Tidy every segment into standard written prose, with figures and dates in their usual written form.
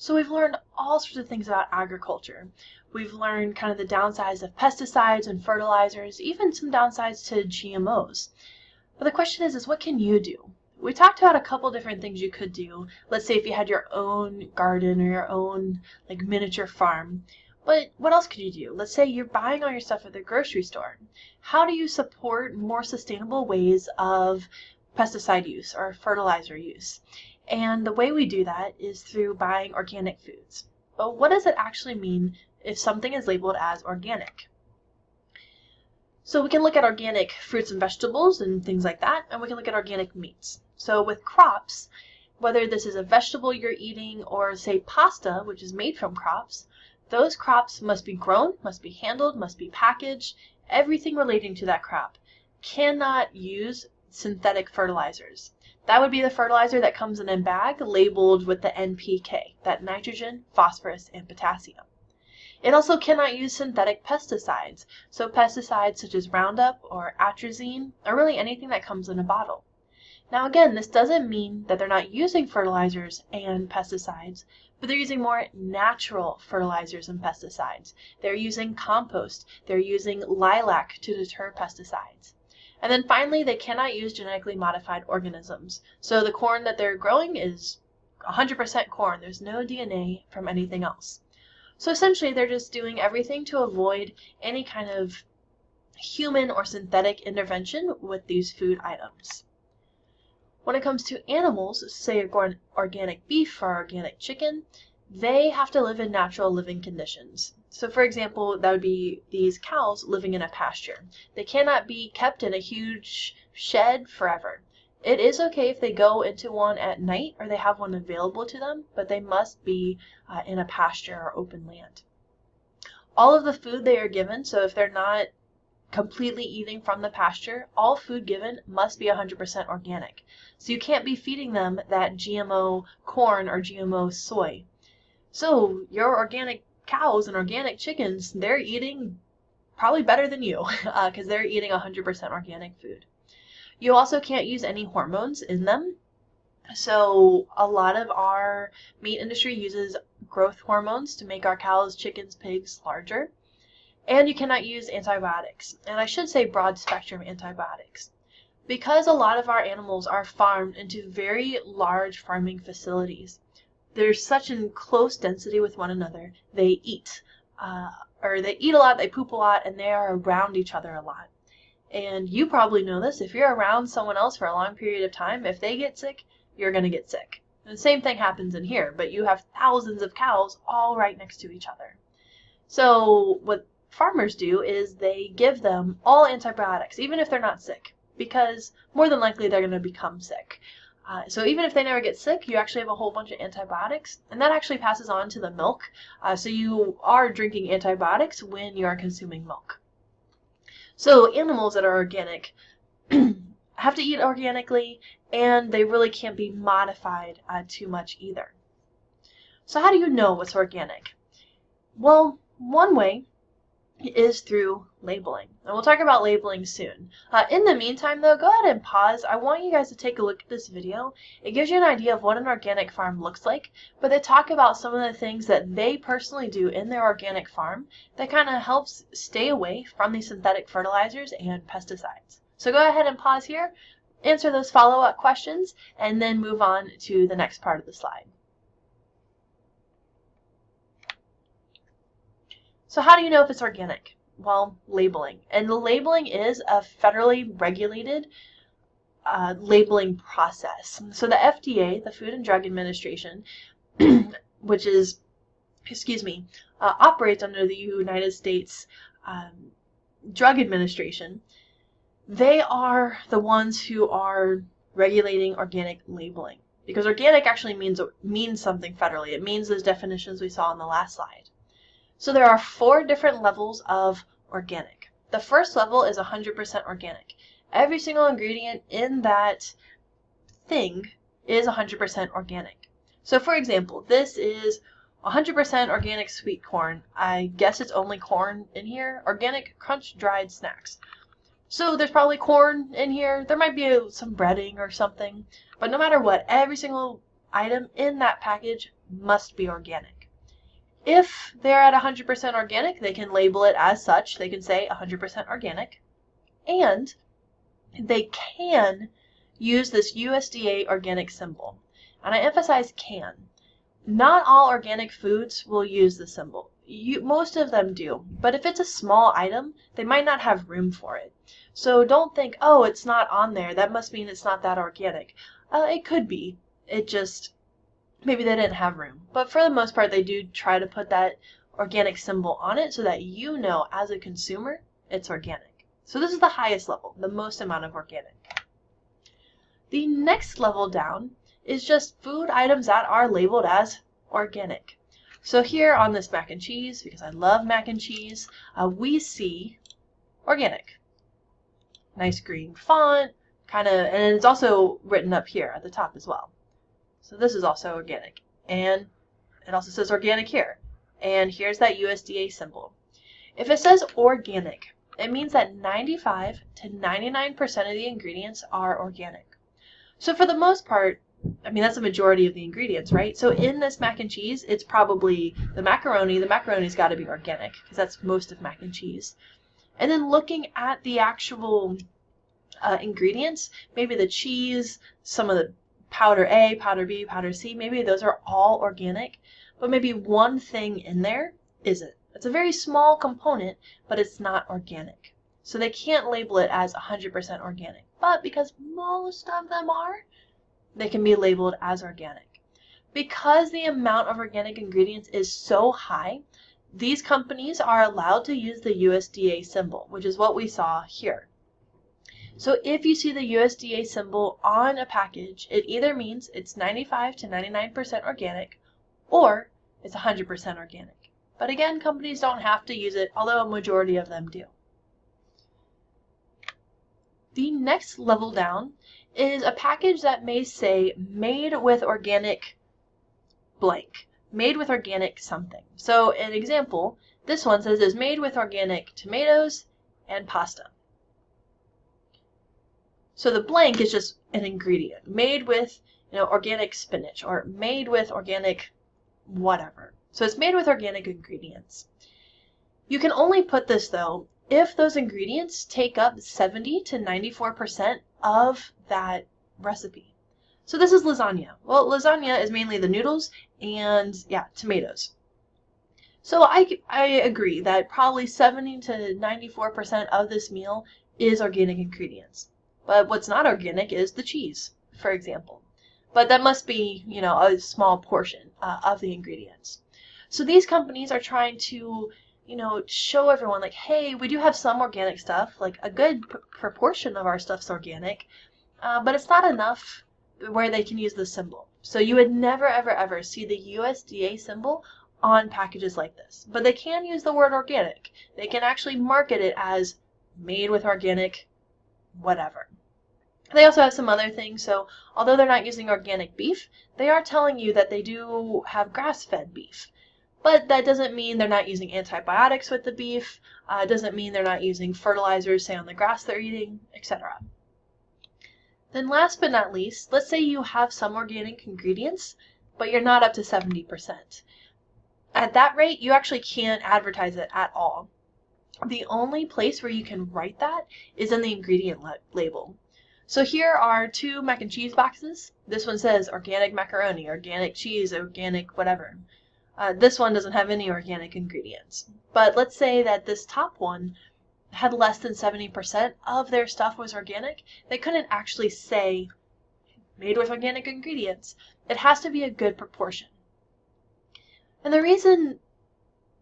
So we've learned all sorts of things about agriculture. We've learned kind of the downsides of pesticides and fertilizers, even some downsides to GMOs. But the question is what can you do? We talked about a couple different things you could do. Let's say if you had your own garden or your own like miniature farm. But what else could you do? Let's say you're buying all your stuff at the grocery store. How do you support more sustainable ways of pesticide use or fertilizer use? And the way we do that is through buying organic foods. But what does it actually mean if something is labeled as organic? So we can look at organic fruits and vegetables and things like that, and we can look at organic meats. So with crops, whether this is a vegetable you're eating or say pasta, which is made from crops, those crops must be grown, must be handled, must be packaged. Everything relating to that crop cannot use synthetic fertilizers. That would be the fertilizer that comes in a bag labeled with the NPK, that nitrogen, phosphorus, and potassium. It also cannot use synthetic pesticides, so pesticides such as Roundup or atrazine, or really anything that comes in a bottle. Now again, this doesn't mean that they're not using fertilizers and pesticides, but they're using more natural fertilizers and pesticides. They're using compost, they're using lilac to deter pesticides. And then finally, they cannot use genetically modified organisms. So the corn that they're growing is 100% corn. There's no DNA from anything else. So essentially, they're just doing everything to avoid any kind of human or synthetic intervention with these food items. When it comes to animals, say organic beef or organic chicken, they have to live in natural living conditions. So for example, that would be these cows living in a pasture. They cannot be kept in a huge shed forever. It is okay if they go into one at night or they have one available to them, but they must be in a pasture or open land. All of the food they are given, so if they're not completely eating from the pasture, all food given must be 100% organic. So you can't be feeding them that GMO corn or GMO soy. So your organic cows and organic chickens, they're eating probably better than you because they're eating 100% organic food. You also can't use any hormones in them. So a lot of our meat industry uses growth hormones to make our cows, chickens, pigs larger. And you cannot use antibiotics, and I should say broad spectrum antibiotics. Because a lot of our animals are farmed into very large farming facilities, there's such in close density with one another, they eat a lot, they poop a lot, and they are around each other a lot. And you probably know this, if you're around someone else for a long period of time, if they get sick, you're going to get sick. And the same thing happens in here, but you have thousands of cows all right next to each other. So what farmers do is they give them all antibiotics, even if they're not sick, because more than likely they're going to become sick. So even if they never get sick, you actually have a whole bunch of antibiotics, and that actually passes on to the milk. So you are drinking antibiotics when you are consuming milk. So animals that are organic have to eat organically, and they really can't be modified too much either. So how do you know what's organic? Well, one way is through labeling. And we'll talk about labeling soon. In the meantime, though, go ahead and pause. I want you guys to take a look at this video. It gives you an idea of what an organic farm looks like, but they talk about some of the things that they personally do in their organic farm that kind of helps stay away from these synthetic fertilizers and pesticides. So go ahead and pause here, answer those follow-up questions, and then move on to the next part of the slide. So how do you know if it's organic? Well, labeling. And the labeling is a federally regulated labeling process. So the FDA, the Food and Drug Administration, which is, operates under the United States Drug Administration, they are the ones who are regulating organic labeling. Because organic actually means something federally. It means those definitions we saw on the last slide. So there are 4 different levels of organic. The first level is 100% organic. Every single ingredient in that thing is 100% organic. So for example, this is 100% organic sweet corn. I guess it's only corn in here. Organic crunch dried snacks. So there's probably corn in here. There might be some breading or something. But no matter what, every single item in that package must be organic. If they're at 100% organic, they can label it as such. They can say 100% organic. And they can use this USDA organic symbol. And I emphasize can. Not all organic foods will use the symbol. Most of them do. But if it's a small item, they might not have room for it. So don't think, oh, it's not on there. That must mean it's not that organic. It could be. It just, maybe they didn't have room. But for the most part, they do try to put that organic symbol on it so that you know as a consumer it's organic. So this is the highest level, the most amount of organic. The next level down is just food items that are labeled as organic. So here on this mac and cheese, because I love mac and cheese, we see organic. Nice green font, and it's also written up here at the top as well. So this is also organic. And it also says organic here. And here's that USDA symbol. If it says organic, it means that 95 to 99% of the ingredients are organic. So for the most part, I mean, that's the majority of the ingredients, right? So in this mac and cheese, it's probably the macaroni. The macaroni's got to be organic because that's most of mac and cheese. And then looking at the actual ingredients, maybe the cheese, some of the powder A, powder B, powder C, maybe those are all organic, but maybe one thing in there isn't. It's a very small component, but it's not organic. So they can't label it as 100% organic. But because most of them are, they can be labeled as organic. Because the amount of organic ingredients is so high, these companies are allowed to use the USDA symbol, which is what we saw here. So if you see the USDA symbol on a package, it either means it's 95 to 99% organic or it's 100% organic. But again, companies don't have to use it, although a majority of them do. The next level down is a package that may say made with organic blank, made with organic something. So an example, this one says is made with organic tomatoes and pasta. So the blank is just an ingredient, made with organic spinach or made with organic whatever. So it's made with organic ingredients. You can only put this though if those ingredients take up 70 to 94% of that recipe. So this is lasagna. Well, lasagna is mainly the noodles and tomatoes. So I agree that probably 70 to 94% of this meal is organic ingredients. But what's not organic is the cheese, for example. But that must be, a small portion of the ingredients. So these companies are trying to, show everyone like, hey, we do have some organic stuff, like a good proportion of our stuff's organic, but it's not enough where they can use the symbol. So you would never, ever, ever see the USDA symbol on packages like this. But they can use the word organic. They can actually market it as made with organic whatever. They also have some other things, so although they're not using organic beef, they are telling you that they do have grass-fed beef. But that doesn't mean they're not using antibiotics with the beef, it doesn't mean they're not using fertilizers, say on the grass they're eating, etc. Then last but not least, let's say you have some organic ingredients, but you're not up to 70%. At that rate, you actually can't advertise it at all. The only place where you can write that is in the ingredient label. So here are two mac and cheese boxes. This one says organic macaroni, organic cheese, organic whatever. This one doesn't have any organic ingredients. But let's say that this top one had less than 70% of their stuff was organic. They couldn't actually say made with organic ingredients. It has to be a good proportion. And the reason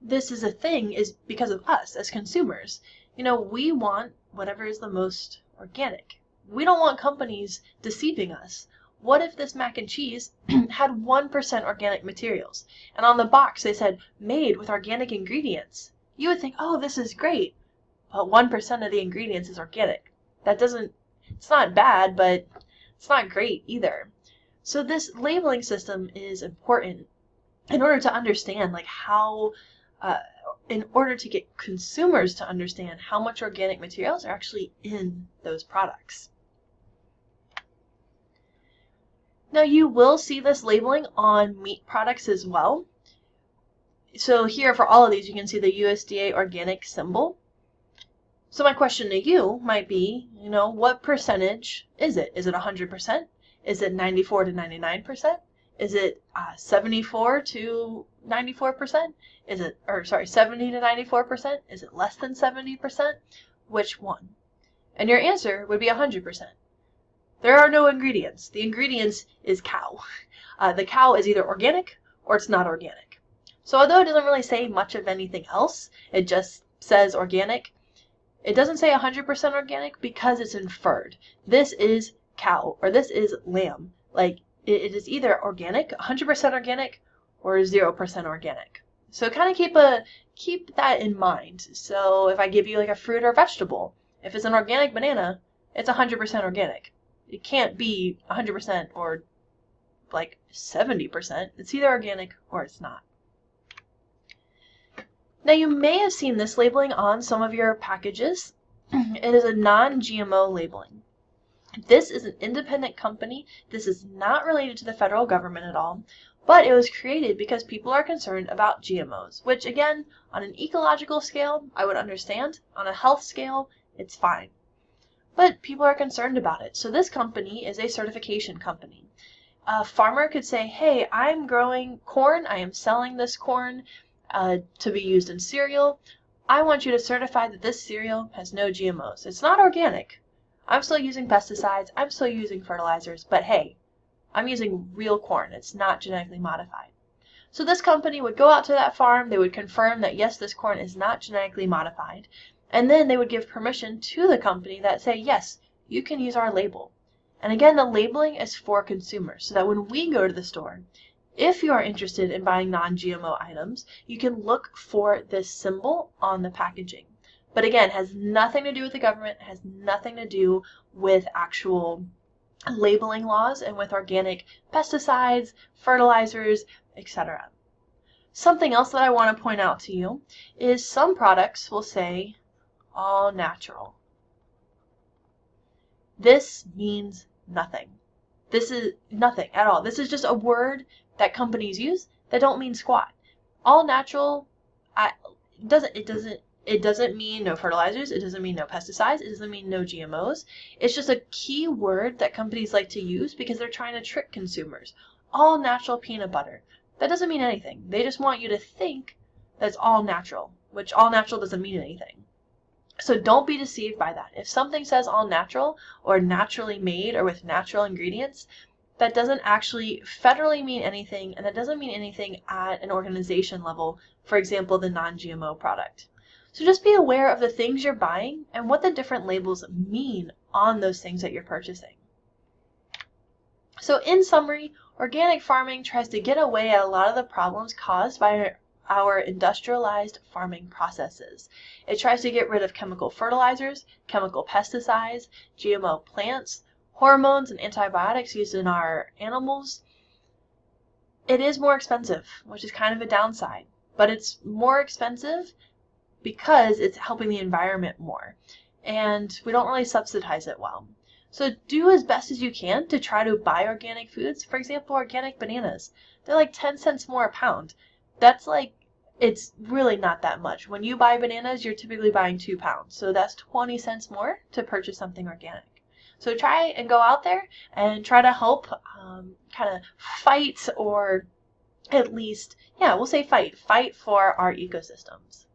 this is a thing is because of us as consumers. We want whatever is the most organic. We don't want companies deceiving us. What if this mac and cheese had 1% organic materials, and on the box they said made with organic ingredients? You would think, oh, this is great, but 1% of the ingredients is organic. It's not bad, but it's not great either. So this labeling system is important in order to understand in order to get consumers to understand how much organic materials are actually in those products. Now you will see this labeling on meat products as well. So here for all of these, you can see the USDA organic symbol. So my question to you might be, what percentage is it? Is it 100%? Is it 94 to 99%? Is it 74 to 94%? Is it, 70 to 94%? Is it less than 70%? Which one? And your answer would be 100%. There are no ingredients. The ingredients is cow. The cow is either organic or it's not organic. So although it doesn't really say much of anything else, it just says organic, it doesn't say 100% organic because it's inferred. This is cow or this is lamb. Like it is either organic, 100% organic, or 0% organic. So kind of keep that in mind. So if I give you like a fruit or vegetable, if it's an organic banana, it's 100% organic. It can't be 100% or like 70%. It's either organic or it's not. Now you may have seen this labeling on some of your packages. It is a non-GMO labeling. This is an independent company. This is not related to the federal government at all, but it was created because people are concerned about GMOs, which again, on an ecological scale, I would understand. On a health scale, it's fine. But people are concerned about it. So this company is a certification company. A farmer could say, hey, I'm growing corn. I am selling this corn to be used in cereal. I want you to certify that this cereal has no GMOs. It's not organic. I'm still using pesticides. I'm still using fertilizers. But hey, I'm using real corn. It's not genetically modified. So this company would go out to that farm. They would confirm that yes, this corn is not genetically modified. And then they would give permission to the company that say, yes, you can use our label. And again, the labeling is for consumers so that when we go to the store, if you are interested in buying non-GMO items, you can look for this symbol on the packaging. But again, it has nothing to do with the government, it has nothing to do with actual labeling laws and with organic pesticides, fertilizers, etc. Something else that I want to point out to you is some products will say all natural. This means nothing. This is nothing at all. This is just a word that companies use that don't mean squat. All natural it doesn't mean no fertilizers, it doesn't mean no pesticides, it doesn't mean no GMOs. It's just a key word that companies like to use because they're trying to trick consumers. All natural peanut butter. That doesn't mean anything. They just want you to think that's all natural, which all natural doesn't mean anything. So don't be deceived by that. If something says all natural or naturally made or with natural ingredients, that doesn't actually federally mean anything, and that doesn't mean anything at an organization level, for example, the non-GMO product. So just be aware of the things you're buying and what the different labels mean on those things that you're purchasing. So in summary, organic farming tries to get away at a lot of the problems caused by our industrialized farming processes. It tries to get rid of chemical fertilizers, chemical pesticides, GMO plants, hormones and antibiotics used in our animals. It is more expensive, which is kind of a downside, but it's more expensive because it's helping the environment more, and we don't really subsidize it well. So do as best as you can to try to buy organic foods. For example, organic bananas. They're like 10 cents more a pound. That's like, it's really not that much. When you buy bananas, you're typically buying 2 pounds. So that's 20 cents more to purchase something organic. So try and go out there and try to help kind of fight, or at least, yeah, we'll say fight for our ecosystems.